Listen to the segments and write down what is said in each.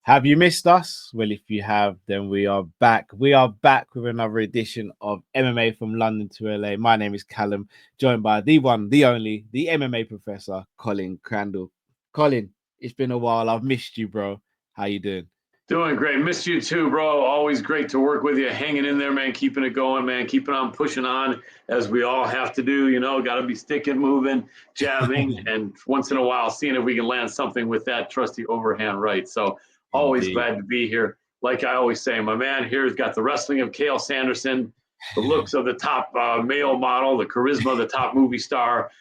Have you missed us? Well, if you have, then we are back. We are back with another edition of MMA from London to LA. My name is Callum, joined by the one, the only, the MMA professor, Colin Crandall. Colin, it's been a while. I've missed you, bro. How you doing? Doing great. Missed you too, bro. Always great to work with you. Hanging in there, man. Keeping it going, man. Keeping on pushing on as we all have to do. Got to be sticking, moving, jabbing, and once in a while seeing if we can land something with that trusty overhand right. So always Indeed. glad to be here. Like I always say, my man here's got the wrestling of Sanderson, the looks of the top male model, the charisma of the top movie star,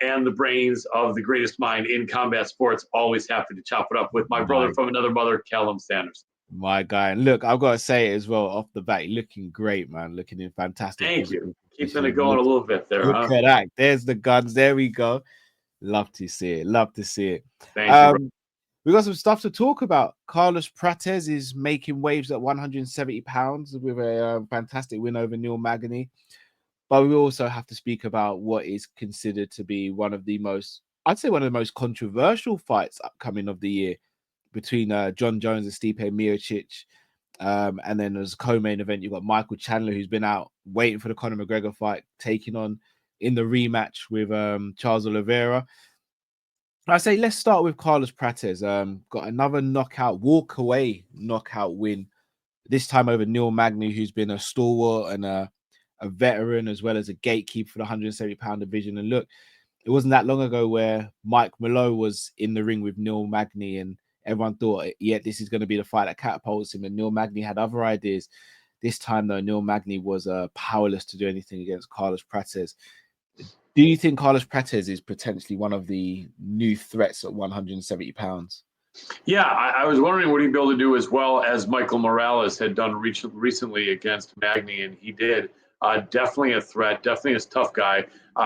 and the brains of the greatest mind in combat sports. Always happy to chop it up with my brother from another mother, Callum Sanderson. My guy. And look, I've got to say it as well off the bat, you're looking great, man. Looking in fantastic. Thank you. Keeping it going a little bit there. Look at that. There's the guns. There we go. Love to see it. Love to see it. Thank you, bro. We got some stuff to talk about. Carlos Prates is making waves at 170 pounds with a fantastic win over Neil Magny. But we also have to speak about what is considered to be one of the most controversial fights upcoming of the year between John Jones and Stipe Miocic. And then as a co-main event, you've got Michael Chandler, who's been out waiting for the Conor McGregor fight, taking on in the rematch with Charles Oliveira. I say let's start with Carlos Prates. Got another walk-away knockout win, this time over Neil Magny, who's been a stalwart and a veteran as well as a gatekeeper for the 170-pound division. And look, it wasn't that long ago where Mike Malone was in the ring with Neil Magny, and everyone thought, yeah, this is going to be the fight that catapults him. And Neil Magny had other ideas. This time, though, Neil Magny was powerless to do anything against Carlos Prates. Do you think Carlos Prates is potentially one of the new threats at 170 pounds? Yeah, I was wondering what he'd be able to do as well as Michael Morales had done recently against Magny, and he did. Definitely a threat, definitely a tough guy.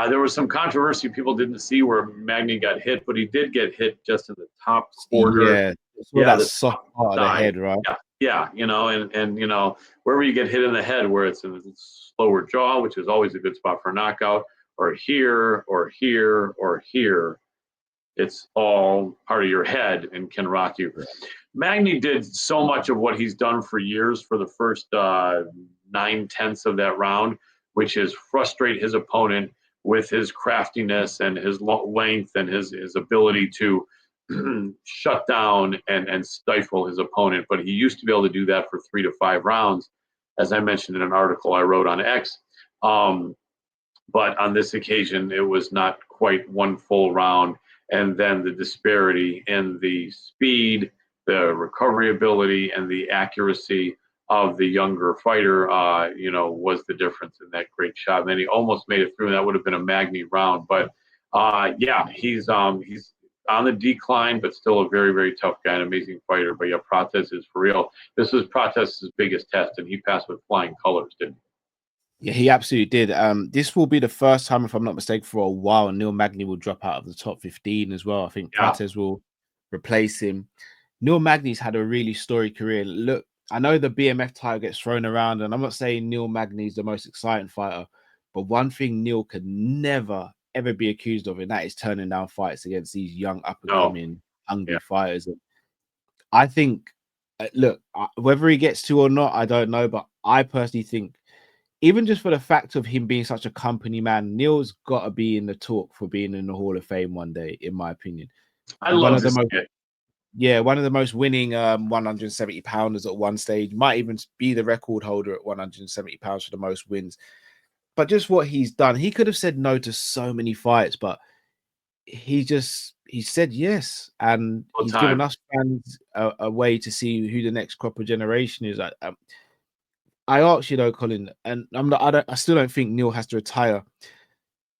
There was some controversy people didn't see where Magny got hit, but he did get hit just in the top quarter. Yeah, that soft part of the head, right? Yeah, and wherever you get hit in the head, where it's in the slower jaw, which is always a good spot for a knockout, or here, or here, or here, it's all part of your head and can rock you. Magny did so much of what he's done for years for the first 9/10 of that round, which is frustrate his opponent with his craftiness and his length and his ability to shut down and stifle his opponent. But he used to be able to do that for 3 to 5 rounds, as I mentioned in an article I wrote on X. But on this occasion, it was not quite one full round. And then the disparity in the speed, the recovery ability, and the accuracy of the younger fighter, was the difference in that great shot. And then he almost made it through, and that would have been a Magny round. But he's on the decline, but still a very, very tough guy, an amazing fighter. But yeah, Prates is for real. This was Prates' biggest test, and he passed with flying colors, didn't he? Yeah, he absolutely did. This will be the first time, if I'm not mistaken, for a while, Neil Magny will drop out of the top 15 as well. I think Prates will replace him. Neil Magny's had a really storied career. Look, I know the BMF title gets thrown around, and I'm not saying Neil Magny's the most exciting fighter, but one thing Neil could never, ever be accused of, and that is turning down fights against these young, up-and-coming, hungry fighters. And I think, look, whether he gets to or not, I don't know, but I personally think, even just for the fact of him being such a company man, Neil's got to be in the talk for being in the Hall of Fame one day, in my opinion. I love this kid. Yeah, one of the most winning 170 pounders at one stage, might even be the record holder at 170 pounds for the most wins. But just what he's done, he could have said no to so many fights, but he said yes, and he's given us fans a way to see who the next crop of generation is. I asked you though, Colin, and I still don't think Neil has to retire.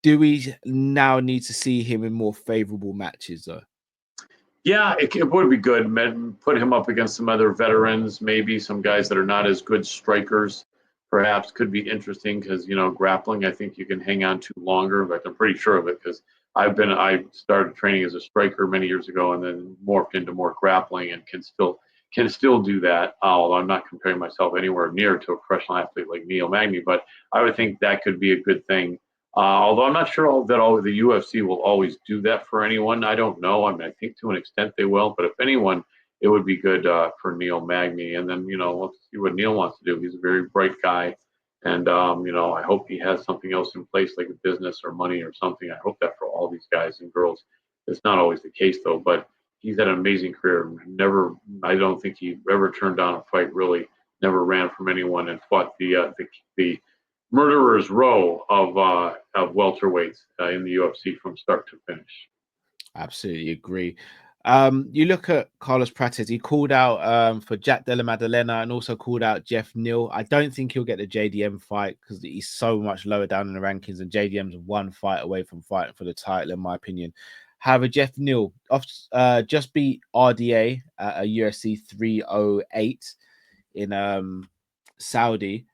Do we now need to see him in more favorable matches though? Yeah, it would be good. Put him up against some other veterans, maybe some guys that are not as good strikers. Perhaps could be interesting because grappling, I think you can hang on to longer. But I'm pretty sure of it because I started training as a striker many years ago and then morphed into more grappling and can still do that. Although I'm not comparing myself anywhere near to a professional athlete like Neil Magny, but I would think that could be a good thing. Although I'm not sure that all the UFC will always do that for anyone. I don't know. I mean, I think to an extent they will, but if anyone it would be good for Neil Magny. And then, let's see what Neil wants to do. He's a very bright guy. And, I hope he has something else in place, like a business or money or something. I hope that for all these guys and girls. It's not always the case, though, but he's had an amazing career. I don't think he ever turned down a fight, really. Never ran from anyone and fought the murderer's row of welterweights in the UFC from start to finish. Absolutely agree. You look at Carlos Prates, he called out for Jack Della Maddalena and also called out Jeff Neal. I don't think he'll get the JDM fight because he's so much lower down in the rankings, and JDM's one fight away from fighting for the title, in my opinion. However, Jeff Neal just beat RDA at a UFC 308 in Saudi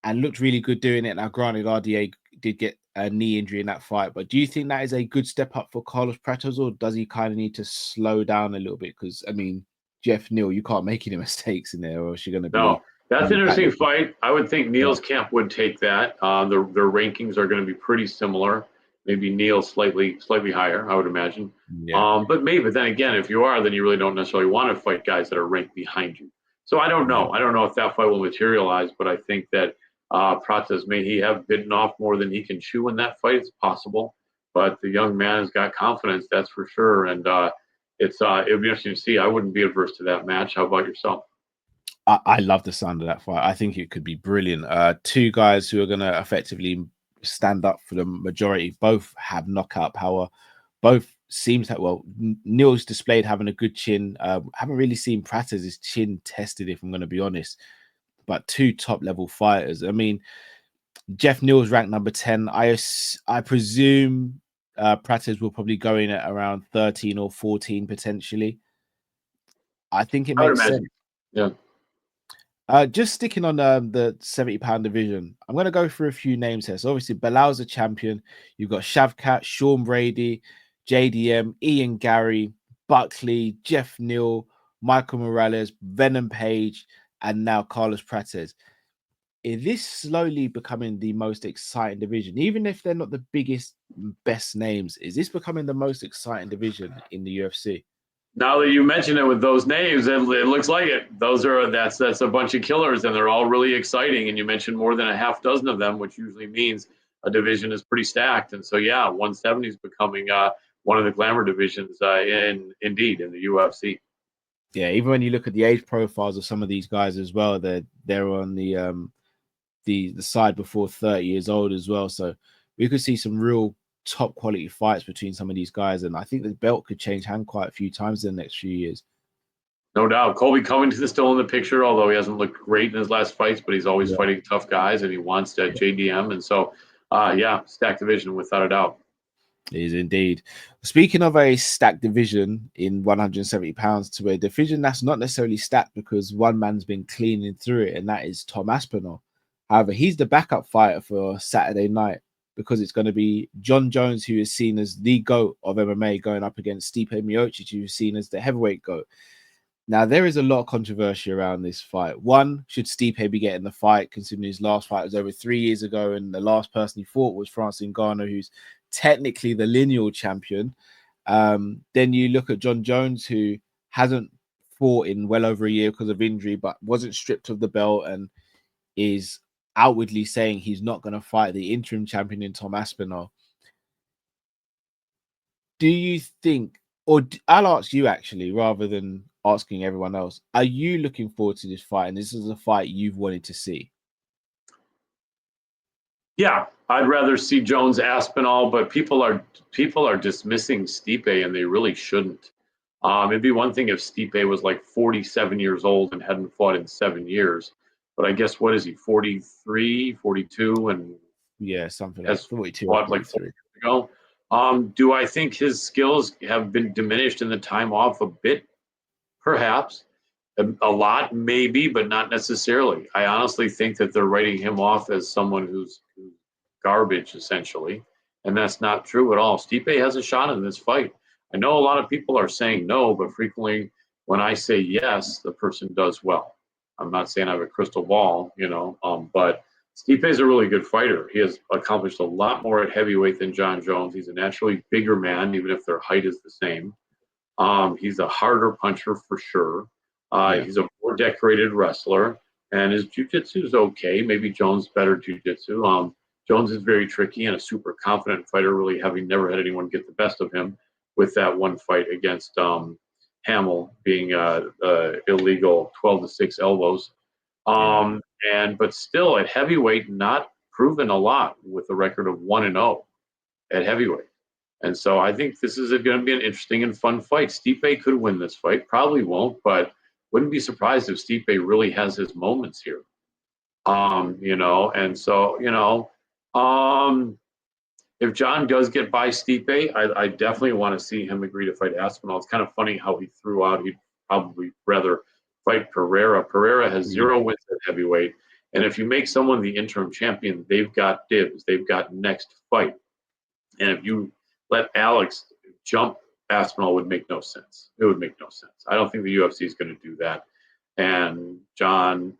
and looked really good doing it. Now, granted, RDA did get a knee injury in that fight, but do you think that is a good step up for Carlos Prates, or does he kind of need to slow down a little bit? Because, I mean, Jeff Neal, you can't make any mistakes in there, or else you're going to be... No, that's an interesting fight. I would think Neal's camp would take that. Their rankings are going to be pretty similar. Maybe Neal slightly higher, I would imagine. Yeah. But then again, if you are, then you really don't necessarily want to fight guys that are ranked behind you. So I don't know. I don't know if that fight will materialize, but I think that Prates, may he have bitten off more than he can chew in that fight. It's possible. But the young man has got confidence, that's for sure. And it'll be interesting to see. I wouldn't be adverse to that match. How about yourself? I love the sound of that fight. I think it could be brilliant. Two guys who are going to effectively stand up for the majority. Both have knockout power. Both seems that, well, Neal's displayed having a good chin. Haven't really seen Prates' chin tested, if I'm going to be honest. But two top level fighters. I mean, Jeff Neal's ranked number 10. I presume Prates will probably go in at around 13 or 14 potentially. I think it makes sense. Yeah. Just sticking on the 70-pound division, I'm going to go through a few names here. So obviously, Belal's a champion. You've got Shavkat, Sean Brady, JDM, Ian Gary, Buckley, Jeff Neal, Michael Morales, Venom Page, and now Carlos Prates. Is this slowly becoming the most exciting division? Even if they're not the biggest, best names, is this becoming the most exciting division in the UFC? Now that you mention it with those names, it looks like it. That's a bunch of killers, and they're all really exciting. And you mentioned more than a half dozen of them, which usually means a division is pretty stacked. And so, yeah, 170 is becoming one of the glamour divisions indeed in the UFC. Yeah, even when you look at the age profiles of some of these guys as well, they're on the side before 30 years old as well. So we could see some real top quality fights between some of these guys, and I think the belt could change hand quite a few times in the next few years. No doubt. Colby Covington is still in the picture, although he hasn't looked great in his last fights, but he's always fighting tough guys, and he wants that JDM. And so, stacked division without a doubt. It is indeed. Speaking of a stacked division in 170 pounds, to a division that's not necessarily stacked because one man's been cleaning through it, and that is Tom Aspinall. However, he's the backup fighter for Saturday night, because it's going to be John Jones, who is seen as the GOAT of MMA, going up against Stipe Miocic, who is seen as the heavyweight GOAT. Now, there is a lot of controversy around this fight. One, should Stipe be getting the fight, considering his last fight was over 3 years ago, and the last person he fought was Francis Ngannou, who's technically the lineal champion. Then you look at John Jones, who hasn't fought in well over a year because of injury, but wasn't stripped of the belt and is outwardly saying he's not going to fight the interim champion in Tom Aspinall. Do you think, or I'll ask you actually, rather than asking everyone else, are you looking forward to this fight? And this is a fight you've wanted to see? Yeah, I'd rather see Jones Aspinall, but people are dismissing Stipe, and they really shouldn't. It'd be one thing if Stipe was like 47 years old and hadn't fought in 7 years. But I guess, what is he, 43, 42, and yeah, something like 42 fought like 4 years ago. Do I think his skills have been diminished in the time off a bit? Perhaps. A lot, maybe, but not necessarily. I honestly think that they're writing him off as someone who's garbage, essentially, and that's not true at all. Stipe has a shot in this fight. I know a lot of people are saying no, but frequently when I say yes, the person does well. I'm not saying I have a crystal ball, but Stipe is a really good fighter. He has accomplished a lot more at heavyweight than John Jones. He's a naturally bigger man, even if their height is the same. He's a harder puncher for sure. Yeah. He's a more decorated wrestler, and his jiu-jitsu is okay. Maybe Jones better jiu-jitsu. Jones is very tricky and a super confident fighter, really having never had anyone get the best of him with that one fight against Hamill being illegal 12-6 elbows. Yeah. But still at heavyweight, not proven a lot with a record of 1-0 at heavyweight. And so I think this is going to be an interesting and fun fight. Stipe could win this fight, probably won't, but wouldn't be surprised if Stipe really has his moments here. And so if John does get by Stipe, I definitely want to see him agree to fight Aspinall. It's kind of funny how he threw out he'd probably rather fight Pereira. Pereira has 0 wins at heavyweight, and if you make someone the interim champion, they've got dibs. They've got next fight. And if you let Alex jump Aspinall, would make no sense. It would make no sense. I don't think the UFC is going to do that. And John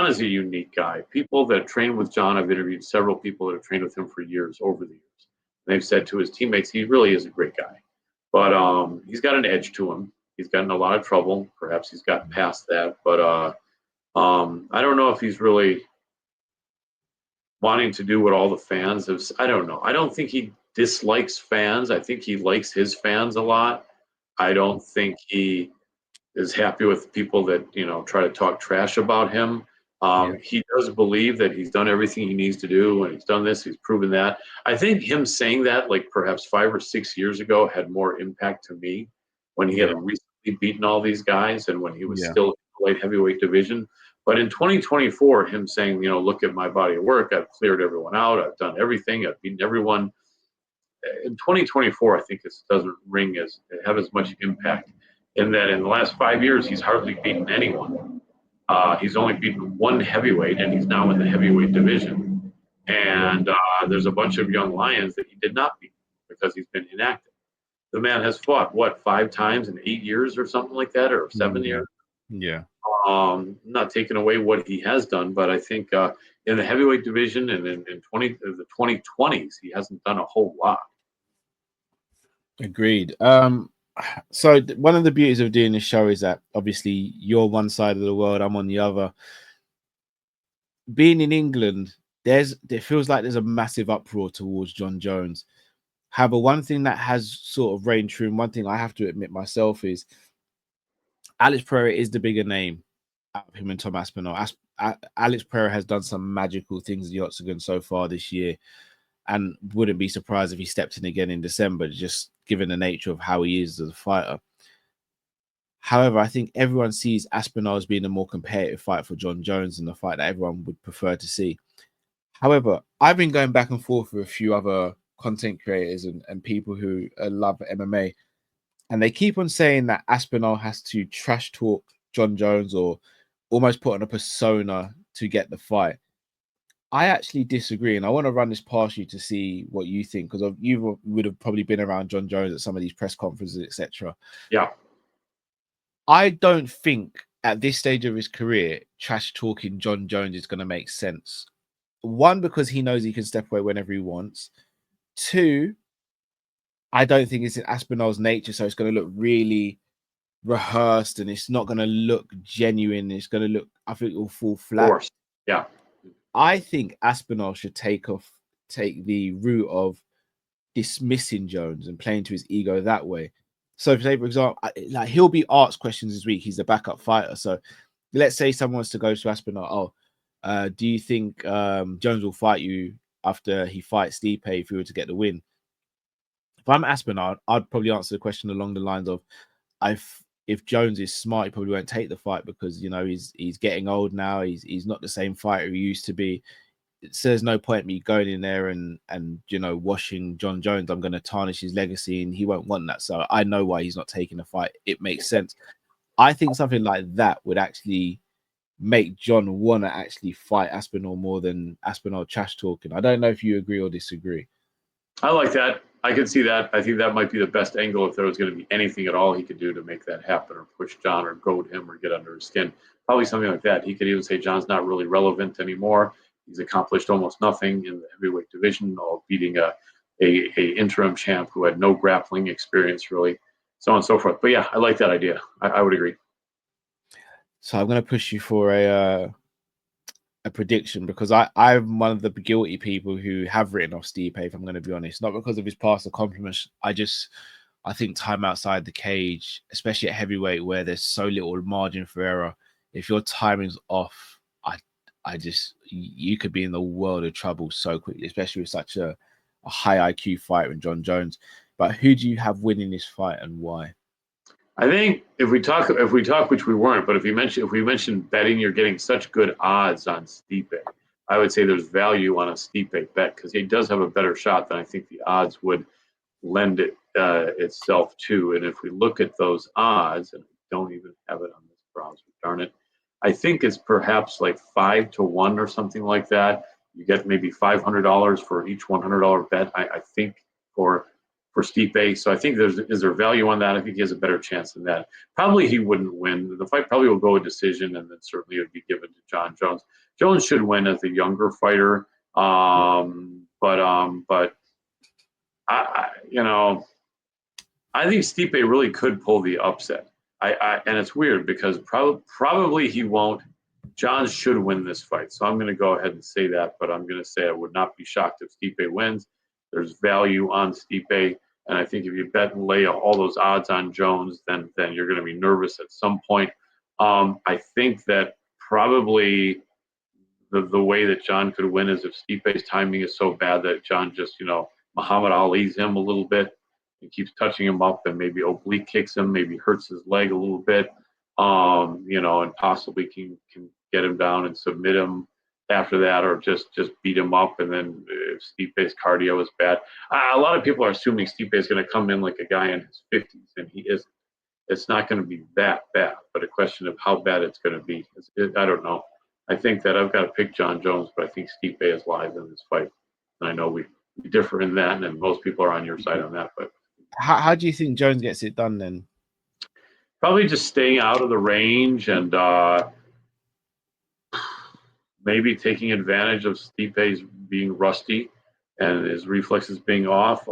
is a unique guy. People that train with John, I've interviewed several people that have trained with him for years, over the years. They've said to his teammates, he really is a great guy. But he's got an edge to him. He's gotten in a lot of trouble. Perhaps he's gotten past that. But I don't know if he's really wanting to do what all the fans have. I don't know. I don't think he dislikes fans. I think he likes his fans a lot. I don't think he is happy with people that try to talk trash about him. He does believe that he's done everything he needs to do, and he's done this. He's proven that. I think him saying that, like perhaps 5 or 6 years ago, had more impact to me when he had recently beaten all these guys and when he was still in the light heavyweight division. But in 2024, him saying, look at my body of work. I've cleared everyone out. I've done everything. I've beaten everyone. In 2024, I think this doesn't have as much impact in that in the last 5 years, he's hardly beaten anyone. He's only beaten one heavyweight, and he's now in the heavyweight division. And there's a bunch of young lions that he did not beat because he's been inactive. The man has fought, 5 times in 8 years or something like that, or 7 years? Yeah. Not taking away what he has done, but I think in the heavyweight division and in the 2020s, he hasn't done a whole lot. Agreed. So one of the beauties of doing this show is that obviously you're one side of the world, I'm on the other. Being in England, it feels like there's a massive uproar towards John Jones. However, one thing that has sort of reigned true, and one thing I have to admit myself, is Alex Pereira is the bigger name out of him and Tom Aspinall. Alex Pereira has done some magical things in the octagon so far this year, and wouldn't be surprised if he stepped in again in December, just given the nature of how he is as a fighter. However, I think everyone sees Aspinall as being a more competitive fight for John Jones and the fight that everyone would prefer to see. However, I've been going back and forth with a few other content creators and people who love MMA, and they keep on saying that Aspinall has to trash talk John Jones or almost put on a persona to get the fight. I actually disagree, and I want to run this past you to see what you think, because you would have probably been around John Jones at some of these press conferences, etc. Yeah. I don't think at this stage of his career, trash talking John Jones is going to make sense. One, because he knows he can step away whenever he wants. Two, I don't think it's in Aspinall's nature, so it's going to look really rehearsed and it's not going to look genuine. It's going to look, I think it will fall flat. Of course. Yeah. I think Aspinall should take the route of dismissing Jones and playing to his ego that way. So, say for example, like he'll be asked questions this week. He's the backup fighter. So, let's say someone wants to go to Aspinall. Do you think Jones will fight you after he fights Stipe if he were to get the win? If I'm Aspinall, I'd probably answer the question along the lines of, if Jones is smart, he probably won't take the fight because he's getting old now. He's not the same fighter he used to be. So there's no point me going in there and washing John Jones. I'm going to tarnish his legacy, and he won't want that. So I know why he's not taking the fight. It makes sense. I think something like that would actually make John want to actually fight Aspinall more than Aspinall trash talking. I don't know if you agree or disagree. I like that. I can see that. I think that might be the best angle if there was going to be anything at all he could do to make that happen, or push John or goad him or get under his skin. Probably something like that. He could even say John's not really relevant anymore. He's accomplished almost nothing in the heavyweight division, all beating a interim champ who had no grappling experience really. so on and so forth. But yeah, I like that idea. I would agree. So I'm going to push you for a prediction, because I'm one of the guilty people who have written off Stipe, if I'm going to be honest, not because of his past accomplishments. I think time outside the cage, especially at heavyweight where there's so little margin for error, if your timing's off, you could be in the world of trouble so quickly, especially with such a high IQ fighter in John Jones. But who do you have winning this fight and why? I think if we talk, which we weren't, but if we mentioned betting, you're getting such good odds on Stipe. I would say there's value on a Stipe bet because he does have a better shot than I think the odds would lend itself to. And if we look at those odds, and I don't even have it on this browser, darn it, I think it's perhaps like 5-1 or something like that. You get maybe $500 for each $100 bet. I think for Stipe. So I think is there value on that? I think he has a better chance than that. Probably he wouldn't win. The fight probably will go a decision, and then certainly it would be given to John Jones. Jones should win as the younger fighter. But I think Stipe really could pull the upset. And it's weird because probably he won't. John should win this fight. So I'm going to go ahead and say that, but I'm going to say I would not be shocked if Stipe wins. There's value on Stipe. And I think if you bet and lay all those odds on Jones, then you're going to be nervous at some point. I think that probably the way that John could win is if Stipe's timing is so bad that John just, Muhammad Ali's him a little bit and keeps touching him up and maybe oblique kicks him, maybe hurts his leg a little bit, and possibly can get him down and submit him after that, or just beat him up. And then if Stipe's cardio is bad, a lot of people are assuming Stipe is going to come in like a guy in his 50s, and he isn't. It's not going to be that bad, but a question of how bad it's going to be. I don't know. I think that I've got to pick John Jones, but I think Stipe is live in this fight. And I know we differ in that, and most people are on your side on that. But how do you think Jones gets it done then? Probably just staying out of the range and maybe taking advantage of Stipe's being rusty and his reflexes being off,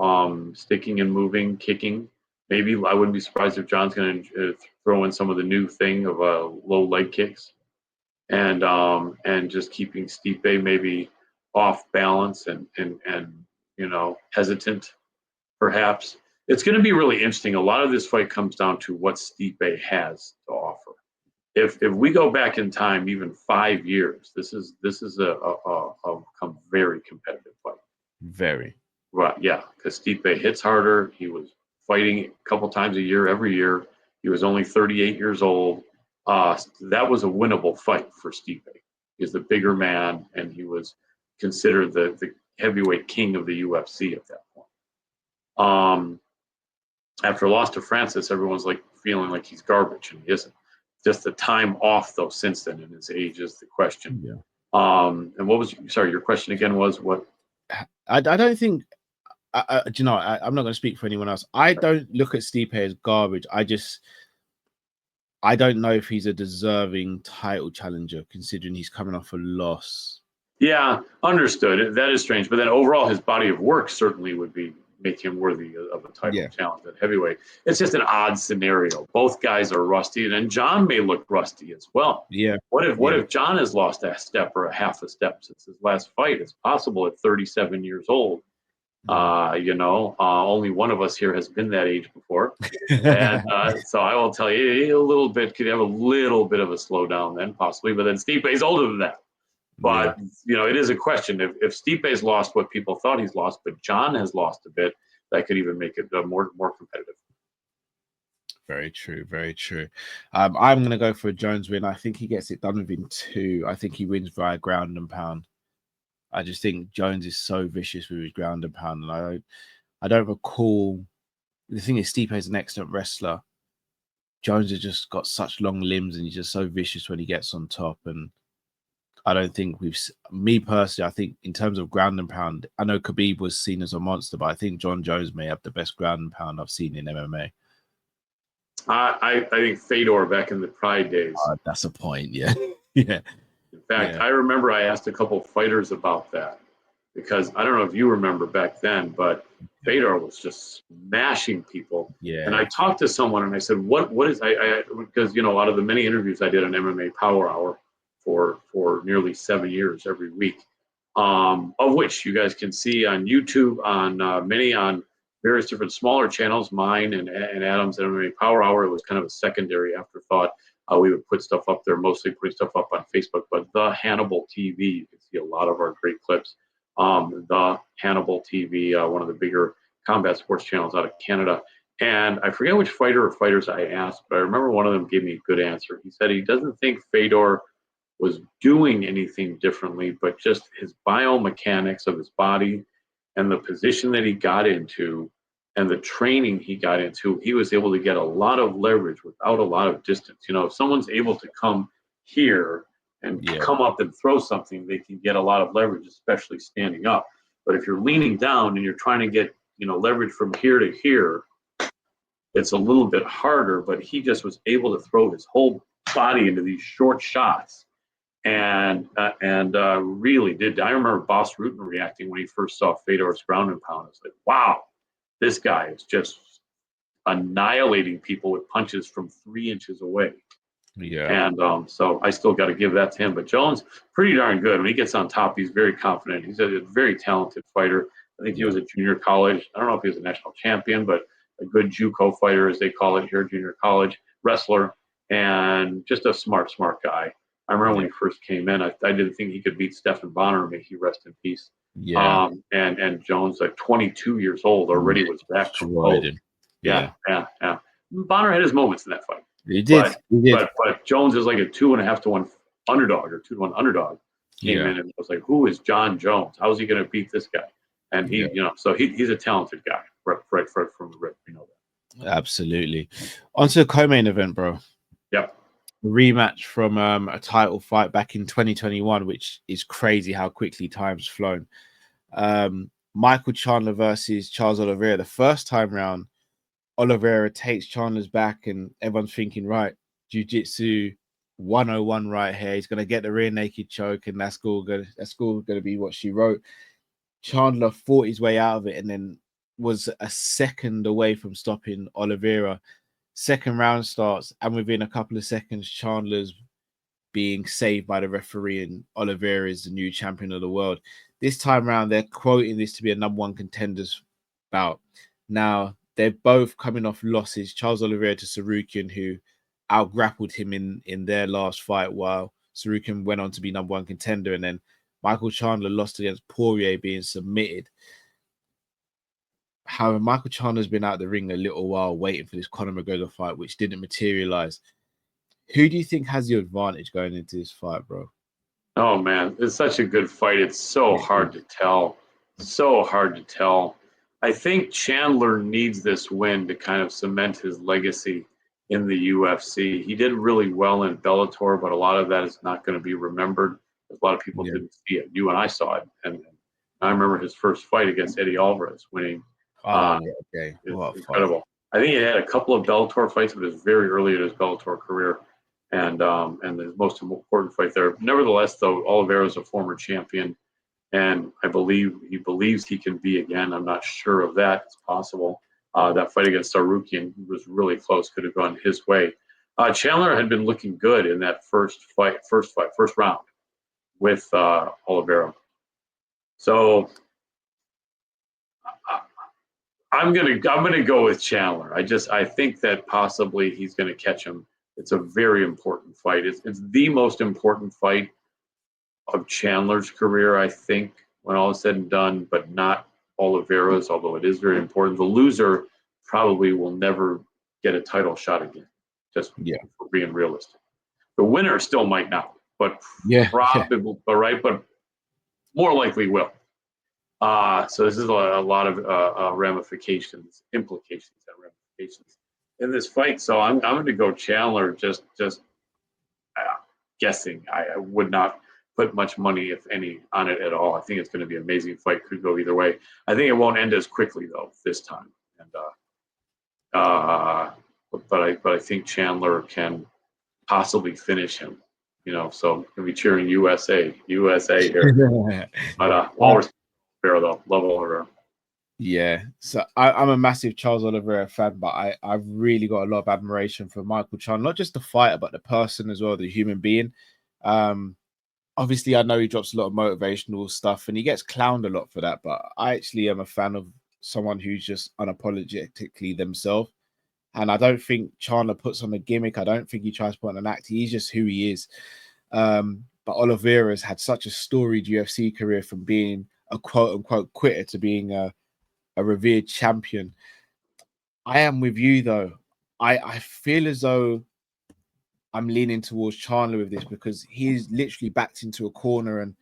sticking and moving, kicking. Maybe I wouldn't be surprised if John's going to throw in some of the new thing of low leg kicks, and just keeping Stipe maybe off balance and hesitant, perhaps. It's going to be really interesting. A lot of this fight comes down to what Stipe has to offer. If we go back in time, even 5 years, this is a very competitive fight. Very. Right, yeah, because Stipe hits harder. He was fighting a couple times a year, every year. He was only 38 years old. That was a winnable fight for Stipe. He's the bigger man, and he was considered the heavyweight king of the UFC at that point. After a loss to Francis, everyone's like feeling like he's garbage, and he isn't. Just the time off, though, since then, and his age is the question. Yeah. And what was, sorry, your question again was what? I don't think, I'm not going to speak for anyone else. I don't look at Stipe as garbage. I don't know if he's a deserving title challenger, considering he's coming off a loss. Yeah, understood. That is strange. But then overall, his body of work certainly would make him worthy of a title challenge at heavyweight. It's just an odd scenario. Both guys are rusty, and John may look rusty as well. Yeah. What if John has lost a step or a half a step since his last fight? It's possible at 37 years old. Only one of us here has been that age before. And so I will tell you, could have a little bit of a slowdown then, possibly. But then Stipe's older than that. But, it is a question. If Stipe's lost what people thought he's lost, but John has lost a bit, that could even make it more competitive. Very true. Very true. I'm going to go for a Jones win. I think he gets it done within 2. I think he wins via ground and pound. I just think Jones is so vicious with his ground and pound. And I don't recall. The thing is, Stipe is an excellent wrestler. Jones has just got such long limbs, and he's just so vicious when he gets on top. And I don't think me personally, I think in terms of ground and pound, I know Khabib was seen as a monster, but I think John Jones may have the best ground and pound I've seen in MMA. I think Fedor back in the Pride days. That's a point, yeah. Yeah. In fact, I remember I asked a couple fighters about that, because I don't know if you remember back then, but Fedor was just smashing people. Yeah. And I talked to someone and I said, what is, because, you know, a lot of the many interviews I did on MMA Power Hour for nearly 7 years every week, of which you guys can see on YouTube, on many on various different smaller channels, mine and Adam's MMA Power Hour. It was kind of a secondary afterthought. We would put stuff up there, mostly putting stuff up on Facebook, but the Hannibal TV, you can see a lot of our great clips. The Hannibal TV, one of the bigger combat sports channels out of Canada. And I forget which fighter or fighters I asked, but I remember one of them gave me a good answer. He said he doesn't think Fedor was doing anything differently, but just his biomechanics of his body and the position that he got into and the training he got into, he was able to get a lot of leverage without a lot of distance. You know, if someone's able to come here and come up and throw something, they can get a lot of leverage, especially standing up. But if you're leaning down and you're trying to get, you know, leverage from here to here, it's a little bit harder. But he just was able to throw his whole body into these short shots, and really did. I remember Boss Rutan reacting when he first saw Fedor's ground and pound. It's like, wow, this guy is just annihilating people with punches from 3 inches away. Yeah. And so I still got to give that to him. But Jones, pretty darn good. When he gets on top, he's very confident. He's a very talented fighter. I think he was at junior college. I don't know if he was a national champion, but a good JUCO fighter, as they call it here, junior college wrestler, and just a smart guy. I remember when he first came in, I didn't think he could beat Stephan Bonner. May he rest in peace. Yeah. And Jones, like 22 years old, already was back from both. Yeah. Bonner had his moments in that fight. He did. But Jones is like a 2.5 to 1 underdog or 2 to 1 underdog. Came in and was like, who is John Jones? How is he going to beat this guy? And he, you know, so he's a talented guy, right from the rip. You know that. Absolutely. On to the co-main event, bro. Yep. A rematch from a title fight back in 2021, which is crazy how quickly time's flown. Michael Chandler versus Charles Oliveira. The first time round, Oliveira takes Chandler's back, and everyone's thinking, right, jiu-jitsu 101 right here. He's going to get the rear naked choke, and that's all going to be what she wrote. Chandler fought his way out of it and then was a second away from stopping Oliveira. Second round starts, and within a couple of seconds, Chandler's being saved by the referee, and Oliveira is the new champion of the world. This time around, they're quoting this to be a #1 contenders bout. Now, they're both coming off losses. Charles Oliveira to Sarukian, who out-grappled him in their last fight, while Sarukian went on to be #1 contender. And then Michael Chandler lost against Poirier, being submitted. However, Michael Chandler's been out the ring a little while waiting for this Conor McGregor fight, which didn't materialize. Who do you think has the advantage going into this fight, bro? Oh, man, it's such a good fight. It's so hard to tell. So hard to tell. I think Chandler needs this win to kind of cement his legacy in the UFC. He did really well in Bellator, but a lot of that is not going to be remembered. A lot of people didn't see it. You and I saw it. And I remember his first fight against Eddie Alvarez, winning. Okay. It's incredible. I think he had a couple of Bellator fights, but it was very early in his Bellator career. And the most important fight there. Nevertheless, though, Oliveira is a former champion, and I believe he believes he can be again. I'm not sure of that. It's possible. That fight against Sarukian was really close. Could have gone his way. Chandler had been looking good in that first round with Oliveira. So I'm gonna go with Chandler. I think that possibly he's gonna catch him. It's a very important fight. It's the most important fight of Chandler's career, I think, when all is said and done, but not Oliveira's, although it is very important. The loser probably will never get a title shot again, just for being realistic. The winner still might not, but probably, but more likely will. So this is a lot of implications in this fight. So I'm going to go Chandler. Just guessing. I would not put much money, if any, on it at all. I think it's going to be an amazing fight. Could go either way. I think it won't end as quickly though this time. And but I think Chandler can possibly finish him. You know, so I'm going to be cheering USA here. But all respect, though, love Oliver. Yeah, so I'm a massive Charles Oliveira fan, but I've really got a lot of admiration for Michael Chandler, not just the fighter, but the person as well, the human being. Um, Obviously, I know he drops a lot of motivational stuff and he gets clowned a lot for that, but I actually am a fan of someone who's just unapologetically themselves. And I don't think Chandler puts on a gimmick. I don't think he tries to put on an act. He's just who he is. But Oliveira's had such a storied UFC career from being a quote unquote quitter to being a revered champion. I am with you though. I feel as though I'm leaning towards Chandler with this because he's literally backed into a corner, and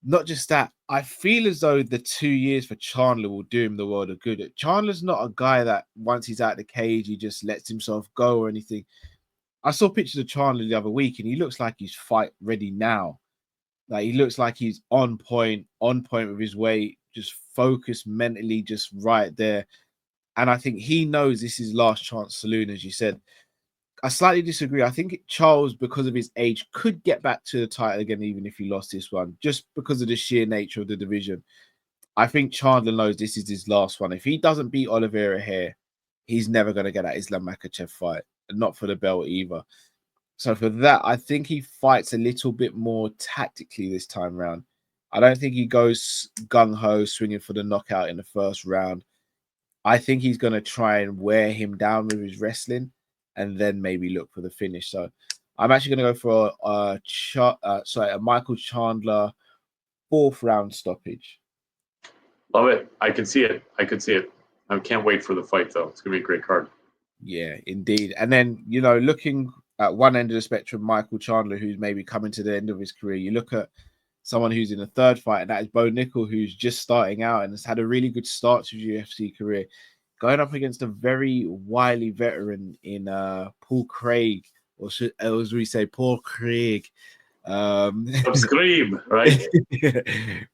not just that, I feel as though the 2 years for Chandler will do him the world of good. Chandler's not a guy that once he's out of the cage, he just lets himself go or anything. I saw pictures of Chandler the other week, and he looks like he's fight ready now. Like he looks like he's on point with his weight, just focused mentally, just right there. And I think he knows this is last chance saloon, as you said. I slightly disagree. I think Charles, because of his age, could get back to the title again, even if he lost this one, just because of the sheer nature of the division. I think Chandler knows this is his last one. If he doesn't beat Oliveira here, he's never going to get that Islam Makhachev fight, not for the belt either. So for that, I think he fights a little bit more tactically this time round. I don't think he goes gung-ho, swinging for the knockout in the first round. I think he's going to try and wear him down with his wrestling and then maybe look for the finish. So I'm actually going to go for a Michael Chandler 4th round stoppage. Love it. I can see it. I can't wait for the fight, though. It's going to be a great card. Yeah, indeed. And then, looking at one end of the spectrum, Michael Chandler, who's maybe coming to the end of his career, you look at someone who's in a third fight, and that is Bo Nickel, who's just starting out and has had a really good start to his UFC career, going up against a very wily veteran in Paul Craig, or as we say, Paul Craig. Scream, right?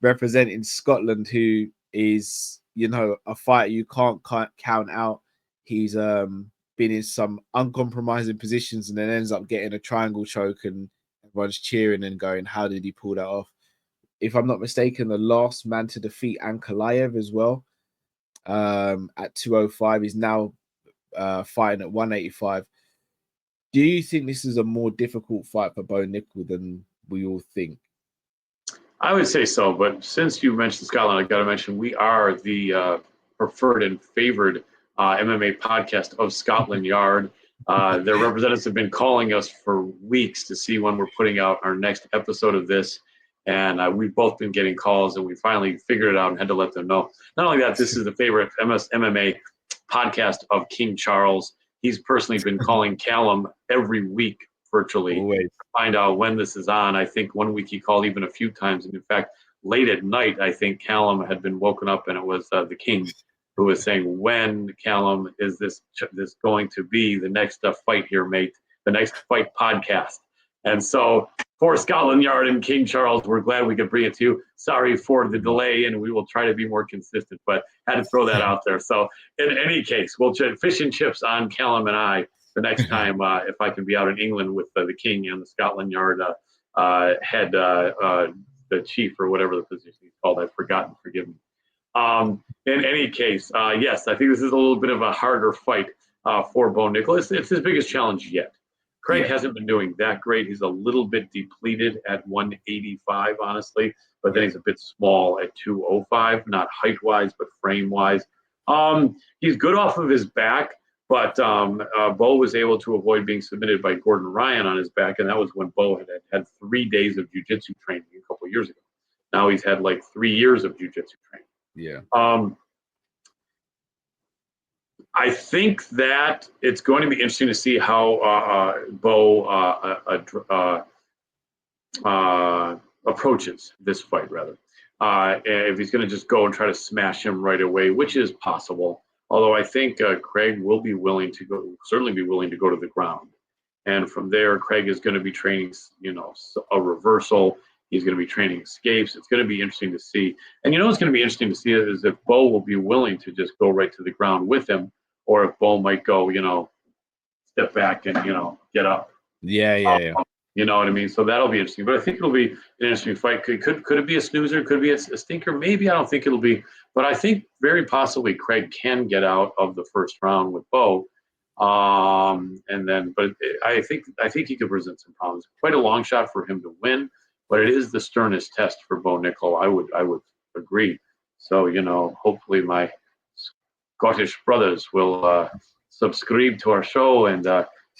Representing Scotland, who is, a fighter you can't count out. He's been in some uncompromising positions and then ends up getting a triangle choke, and everyone's cheering and going, how did he pull that off? If I'm not mistaken, the last man to defeat Ankalaev as well, at 205. He's now fighting at 185. Do you think this is a more difficult fight for Bo Nickel than we all think? I would say so, but since you mentioned Scotland, I got to mention we are the preferred and favored MMA podcast of Scotland Yard. Their representatives have been calling us for weeks to see when we're putting out our next episode of this. And we've both been getting calls, and we finally figured it out and had to let them know. Not only that, this is the favorite MMA podcast of King Charles. He's personally been calling Callum every week virtually Always. to find out when this is on. I think one week he called even a few times. And in fact, late at night, I think Callum had been woken up, and it was the King who was saying, when, Callum, is this going to be the next fight here, mate? The next fight podcast. And so for Scotland Yard and King Charles, we're glad we could bring it to you. Sorry for the delay, and we will try to be more consistent, but had to throw that out there. So in any case, we'll fish and chips on Callum and I the next time if I can be out in England with the King and the Scotland Yard head, the chief or whatever the position he's called. I've forgotten. Forgive me. In any case, yes, I think this is a little bit of a harder fight for Bo Nickel. It's his biggest challenge yet. Craig hasn't been doing that great. He's a little bit depleted at 185, honestly, but then he's a bit small at 205, not height-wise, but frame-wise. He's good off of his back, but Bo was able to avoid being submitted by Gordon Ryan on his back, and that was when Bo had 3 days of jiu-jitsu training a couple of years ago. Now he's had like 3 years of jiu-jitsu training. Yeah. I think that it's going to be interesting to see how Bo approaches this fight, rather. If he's going to just go and try to smash him right away, which is possible. Although I think Craig will be willing to go, certainly be willing to go to the ground. And from there, Craig is going to be training, a reversal. He's going to be training escapes. It's going to be interesting to see. And what's going to be interesting to see is if Bo will be willing to just go right to the ground with him, or if Bo might go, step back and, get up. Yeah. You know what I mean? So that'll be interesting. But I think it'll be an interesting fight. Could it be a snoozer? Could it be a stinker? Maybe. I don't think it'll be. But I think very possibly Craig can get out of the first round with Bo. And then, but I think he could present some problems. Quite a long shot for him to win, but it is the sternest test for Bo Nickel. I would agree. So hopefully my Scottish brothers will subscribe to our show and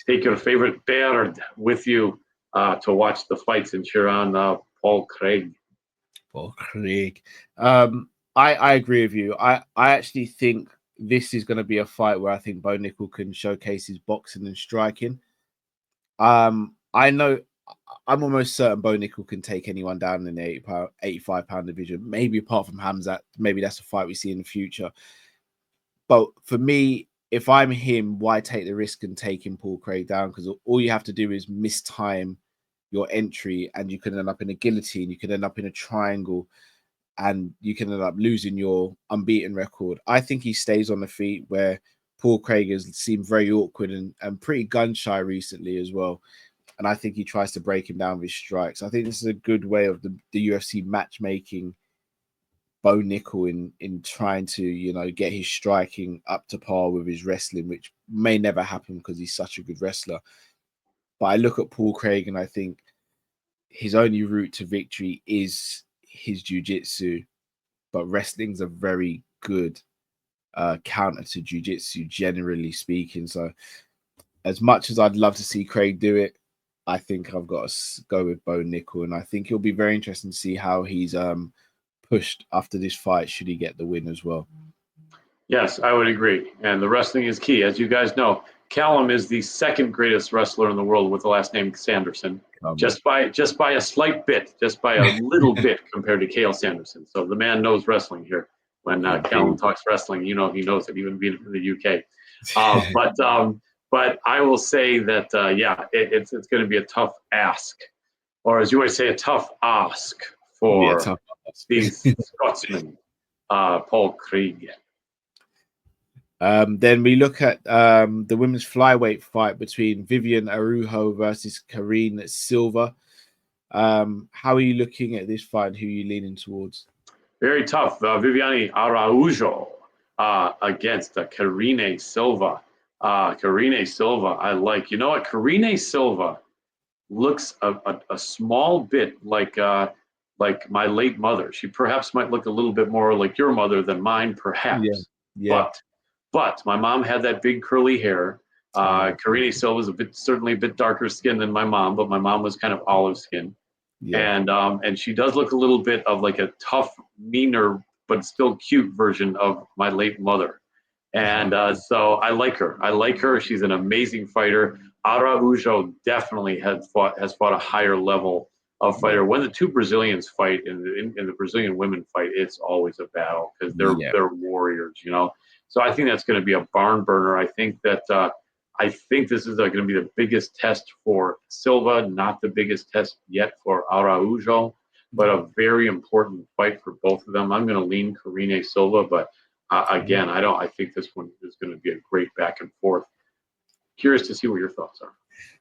take your favorite bird with you to watch the fights and cheer on Paul Craig. Paul Craig. I agree with you. I actually think this is going to be a fight where I think Bo Nickel can showcase his boxing and striking. I know I'm almost certain Bo Nickel can take anyone down in the 85-pound division, maybe apart from Hamzat. Maybe that's a fight we see in the future. But for me, if I'm him, why take the risk and taking Paul Craig down? Because all you have to do is mistime your entry and you can end up in a guillotine, you can end up in a triangle, and you can end up losing your unbeaten record. I think he stays on the feet, where Paul Craig has seemed very awkward and pretty gun shy recently as well. And I think he tries to break him down with his strikes. I think this is a good way of the UFC matchmaking Bo Nickel in trying to, get his striking up to par with his wrestling, which may never happen because he's such a good wrestler. But I look at Paul Craig and I think his only route to victory is his jiu-jitsu, but wrestling's a very good counter to jiu-jitsu, generally speaking. So as much as I'd love to see Craig do it, I think I've got to go with Bo Nickel, and I think it'll be very interesting to see how he's pushed after this fight, should he get the win as well. Yes, I would agree. And the wrestling is key. As you guys know, Callum is the second greatest wrestler in the world with the last name Sanderson, just by a slight bit, just by a little bit compared to Cael Sanderson. So the man knows wrestling here. When Callum talks wrestling, he knows it, even being from the UK. But I will say that, it's going to be a tough ask, or as you always say, a tough ask for these Scotsmen, Paul Craig. Then we look at the women's flyweight fight between Viviane Araújo versus Karine Silva. How are you looking at this fight? Who are you leaning towards? Very tough. Viviane Araújo against Karine Silva. Karine Silva, I like. You know what? Karine Silva looks a small bit like my late mother. She perhaps might look a little bit more like your mother than mine, perhaps. Yeah. But my mom had that big curly hair. Karine Silva is certainly a bit darker skin than my mom, but my mom was kind of olive skin. Yeah. And she does look a little bit of like a tough, meaner, but still cute version of my late mother. And so I like her. She's an amazing fighter. Araújo definitely has fought a higher level of fighter. When the two Brazilians fight in the Brazilian women fight, it's always a battle because they're warriors, So I think that's going to be a barn burner. I think this is going to be the biggest test for Silva, not the biggest test yet for Araújo, but a very important fight for both of them. I'm going to lean Karine Silva, but again, I think this one is going to be a great back and forth. Curious to see what your thoughts are.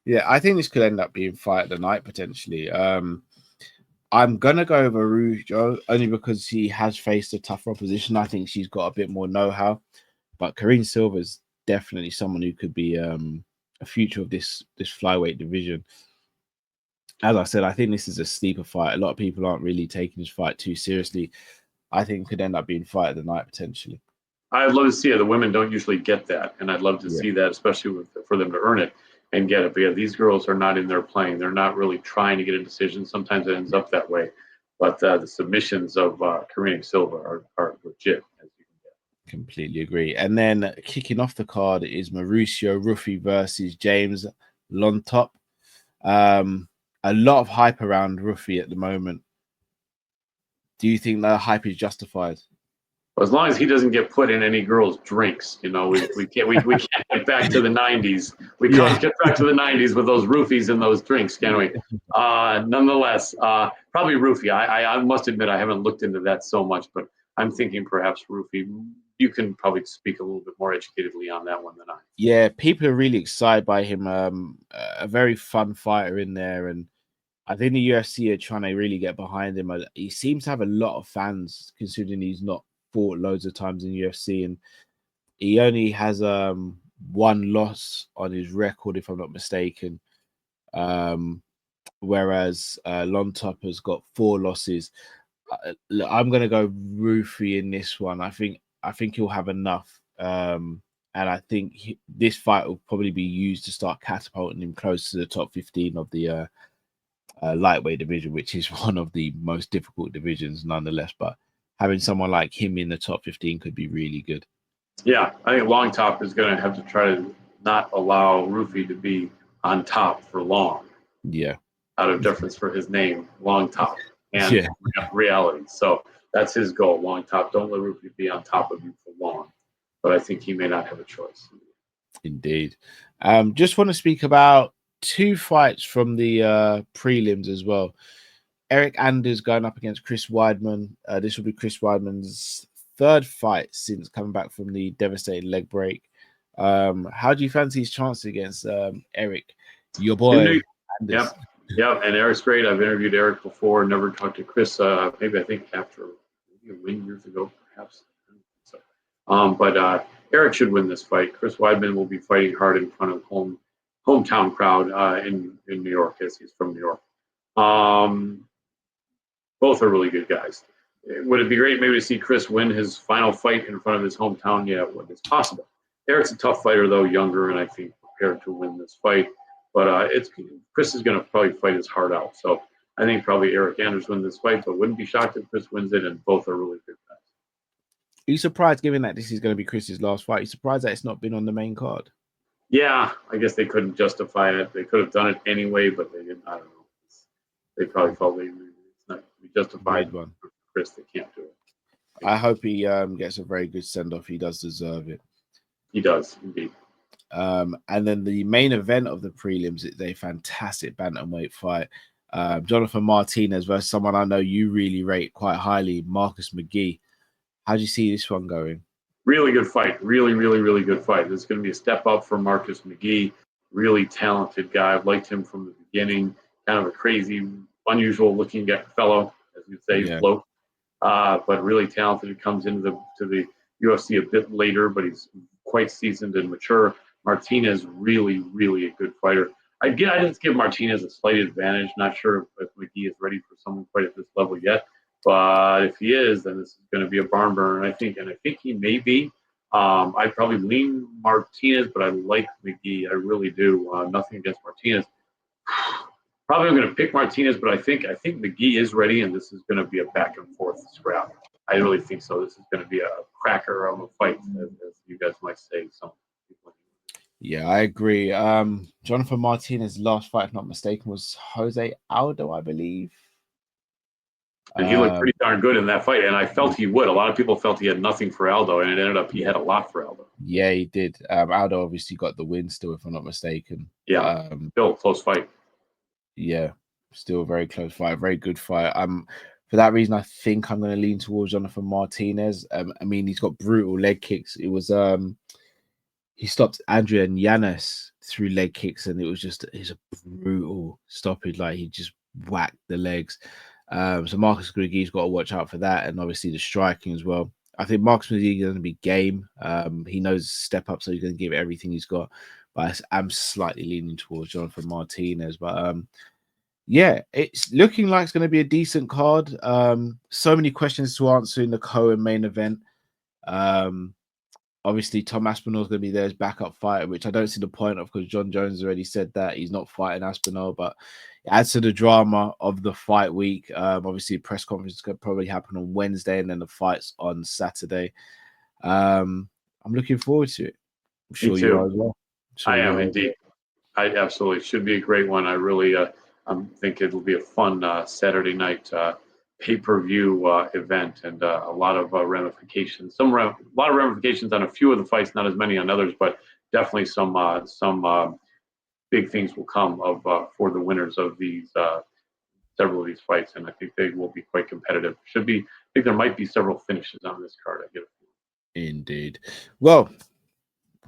Yeah, I think this could end up being fight of the night potentially. I'm gonna go over Araújo only because he has faced a tougher opposition. I think she's got a bit more know-how, but Karine Silva is definitely someone who could be a future of this flyweight division. As I said, I think this is a sleeper fight. A lot of people aren't really taking this fight too seriously. I think it could end up being fight of the night potentially. I'd love to see it. The women don't usually get that, and I'd love to see that, especially for them to earn it and get it. But yeah, these girls are not in there playing. They're not really trying to get a decision. Sometimes it ends up that way. But the submissions of Karine Silva are legit, as you can get. Completely agree. And then kicking off the card is Mauricio Rufy versus James Lontop. A lot of hype around Rufy at the moment. Do you think that hype is justified? Well, as long as he doesn't get put in any girls' drinks, we can't get back to the 90s. We can't get back to the 90s with those roofies and those drinks, can we? Nonetheless, probably Rufy. I must admit I haven't looked into that so much, but I'm thinking perhaps Rufy. You can probably speak a little bit more educatedly on that one than I. Yeah, people are really excited by him. A very fun fighter in there, and I think the UFC are trying to really get behind him. He seems to have a lot of fans, considering he's not fought loads of times in UFC, and he only has one loss on his record, if I'm not mistaken. Whereas Lontop has got 4 losses. I'm going to go Rufi in this one. I think he'll have enough. And I think this fight will probably be used to start catapulting him close to the top 15 of the lightweight division, which is one of the most difficult divisions nonetheless. But having someone like him in the top 15 could be really good. Yeah, I think Long Top is going to have to try to not allow Rufi to be on top for long. Yeah. Out of deference for his name, Long Top, and yeah. reality. So that's his goal, Long Top. Don't let Rufi be on top of you for long. But I think he may not have a choice. Indeed. Just want to speak about 2 fights from the prelims as well. Eric Anders going up against Chris Weidman. This will be Chris Weidman's 3rd fight since coming back from the devastating leg break. How do you fancy his chances against Eric, your boy? Anders? Yep, and Eric's great. I've interviewed Eric before, never talked to Chris, maybe I think after a win years ago, perhaps. So, but Eric should win this fight. Chris Weidman will be fighting hard in front of hometown crowd in New York, as he's from New York. Both are really good guys. Would it be great maybe to see Chris win his final fight in front of his hometown? Yeah, it's possible. Eric's a tough fighter, though, younger, and I think prepared to win this fight. But Chris is going to probably fight his heart out. So I think probably Eric Anders wins this fight, but wouldn't be shocked if Chris wins it, and both are really good guys. Are you surprised, given that this is going to be Chris's last fight? Are you surprised that it's not been on the main card? Yeah, I guess they couldn't justify it. They could have done it anyway, but they didn't. I don't know. They probably felt it's not justified. One. Chris, they can't do it. I hope he gets a very good send-off. He does deserve it. He does, indeed. And then the main event of the prelims is a fantastic bantamweight fight. Jonathan Martinez versus someone I know you really rate quite highly, Marcus Magny. How do you see this one going? Really good fight. Really, really, really good fight. This is going to be a step up for Marcus Magny. Really talented guy. I've liked him from the beginning. Kind of a crazy, unusual looking fellow, as you'd say, Yeah. float. But really talented. He comes into the UFC a bit later, but he's quite seasoned and mature. Martinez, really, really a good fighter. I just give Martinez a slight advantage. Not sure if Magny is ready for someone quite at this level yet. But if he is, then this is going to be a barn burner. I think he may be. I'd probably lean Martinez, but I like Magny. I really do. Nothing against Martinez. Probably I'm going to pick Martinez, but I think Magny is ready, and this is going to be a back and forth scrap. I really think so. This is going to be a cracker of a fight, as you guys might say. Yeah, I agree. Jonathan Martinez's last fight, if not mistaken, was Jose Aldo, I believe. And he looked pretty darn good in that fight, and I felt he would. A lot of people felt he had nothing for Aldo, and it ended up he had a lot for Aldo. Yeah, he did. Aldo obviously got the win still, if I'm not mistaken. Yeah, still a close fight. Yeah, still a very close fight, very good fight. For that reason, I think I'm going to lean towards Jonathan Martinez. I mean, he's got brutal leg kicks. It was he stopped Adrian Yanez through leg kicks, and it's a brutal stoppage. Like he just whacked the legs. So Marcus Magny's got to watch out for that, and obviously the striking as well. I think Marcus Magny is going to be game. He knows step up, so he's going to give it everything he's got. But I'm slightly leaning towards Jonathan Martinez. But yeah, it's looking like it's going to be a decent card. So many questions to answer in the Cohen main event. Obviously, Tom Aspinall's going to be there as backup fighter, which I don't see the point of because John Jones already said that he's not fighting Aspinall, but it adds to the drama of the fight week. Obviously, a press conference could probably happen on Wednesday and then the fight's on Saturday. I'm looking forward to it. I'm sure you are as well. I am indeed. I absolutely should be a great one. I really think it'll be a fun Saturday night pay-per-view event, and a lot of ramifications. A lot of ramifications on a few of the fights, not as many on others, but definitely some big things will come for the winners of these several of these fights, and I think they will be quite competitive. I think there might be several finishes on this card. I get it. Indeed. Well,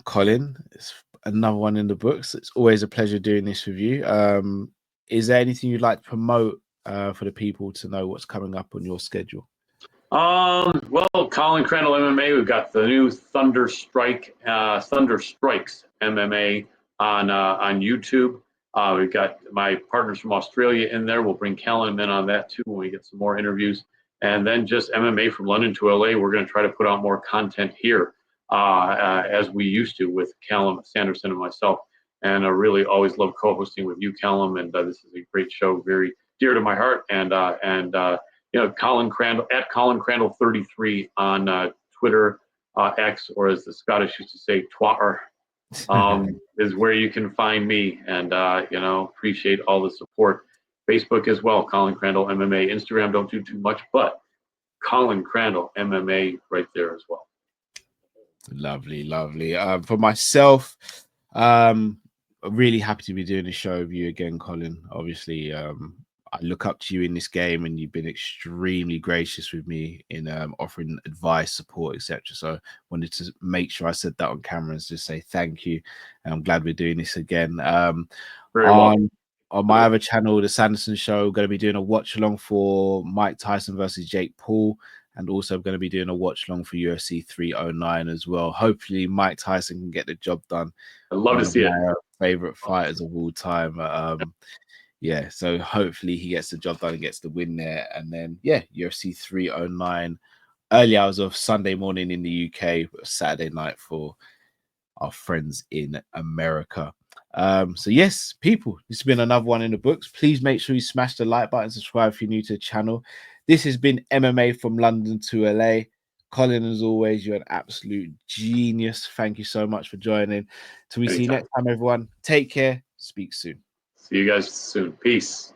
Colin, it's another one in the books. It's always a pleasure doing this with you. is there anything you'd like to promote for the people to know what's coming up on your schedule? Well, Colin, Crandall MMA. We've got the new Thunder Strikes MMA on YouTube. We've got my partners from Australia in there. We'll bring Callum in on that too when we get some more interviews. And then just MMA from London to LA. We're going to try to put out more content here as we used to with Callum, Sanderson, and myself. And I really always love co-hosting with you, Callum. And this is a great show, very dear to my heart. And Colin Crandall at Colin Crandall 33 on Twitter, X, or as the Scottish used to say, Twitter, is where you can find me. And appreciate all the support. Facebook as well, Colin Crandall MMA. Instagram, don't do too much, but Colin Crandall MMA right there as well. Lovely. For myself, I'm really happy to be doing this show with you again, Colin. Obviously, I look up to you in this game, and you've been extremely gracious with me in offering advice, support, etc. So, wanted to make sure I said that on camera and just say thank you. And I'm glad we're doing this again. Very well. On my other channel, the Sanderson Show, going to be doing a watch along for Mike Tyson versus Jake Paul. And also, I'm going to be doing a watch along for UFC 309 as well. Hopefully, Mike Tyson can get the job done. I'd love to see it. Favorite fighters of all time. Yeah, so hopefully he gets the job done and gets the win there. And then, UFC 309, early hours of Sunday morning in the UK, Saturday night for our friends in America. So yes, people, this has been another one in the books. Please make sure you smash the like button, subscribe if you're new to the channel. This has been MMA from London to LA. Colin, as always, you're an absolute genius. Thank you so much for joining. Till we see you next time, everyone. Take care. Speak soon. See you guys soon. Peace.